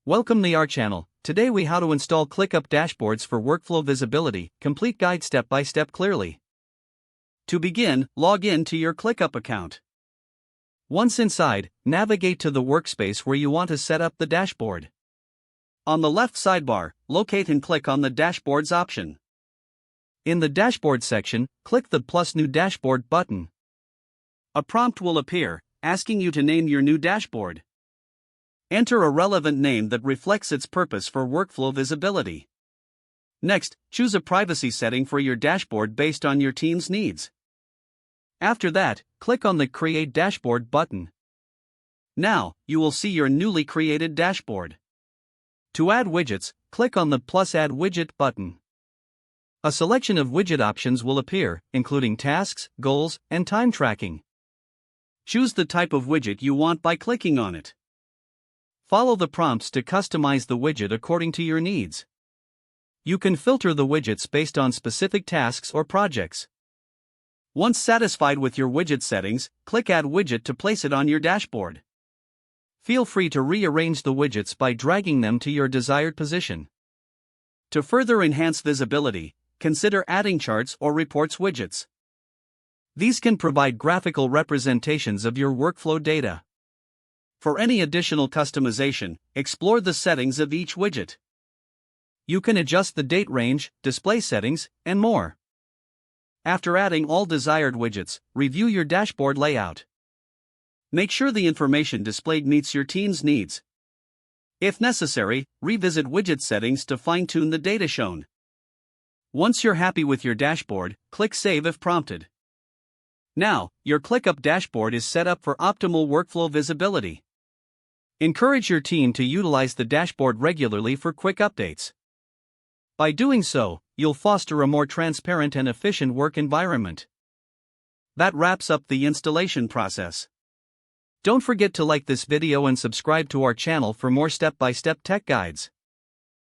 Welcome to our channel. Today we how to install ClickUp dashboards for workflow visibility, complete guide step by step clearly. To begin, log in to your ClickUp account. Once inside, navigate to the workspace where you want to set up the dashboard. On the left sidebar, locate and click on the Dashboards option. In the Dashboard section, click the plus New Dashboard button. A prompt will appear, asking you to name your new dashboard. Enter a relevant name that reflects its purpose for workflow visibility. Next, choose a privacy setting for your dashboard based on your team's needs. After that, click on the Create Dashboard button. Now, you will see your newly created dashboard. To add widgets, click on the plus Add Widget button. A selection of widget options will appear, including tasks, goals, and time tracking. Choose the type of widget you want by clicking on it. Follow the prompts to customize the widget according to your needs. You can filter the widgets based on specific tasks or projects. Once satisfied with your widget settings, click Add Widget to place it on your dashboard. Feel free to rearrange the widgets by dragging them to your desired position. To further enhance visibility, consider adding charts or reports widgets. These can provide graphical representations of your workflow data. For any additional customization, explore the settings of each widget. You can adjust the date range, display settings, and more. After adding all desired widgets, review your dashboard layout. Make sure the information displayed meets your team's needs. If necessary, revisit widget settings to fine-tune the data shown. Once you're happy with your dashboard, click Save if prompted. Now, your ClickUp dashboard is set up for optimal workflow visibility. Encourage your team to utilize the dashboard regularly for quick updates. By doing so, you'll foster a more transparent and efficient work environment. That wraps up the installation process. Don't forget to like this video and subscribe to our channel for more step-by-step tech guides.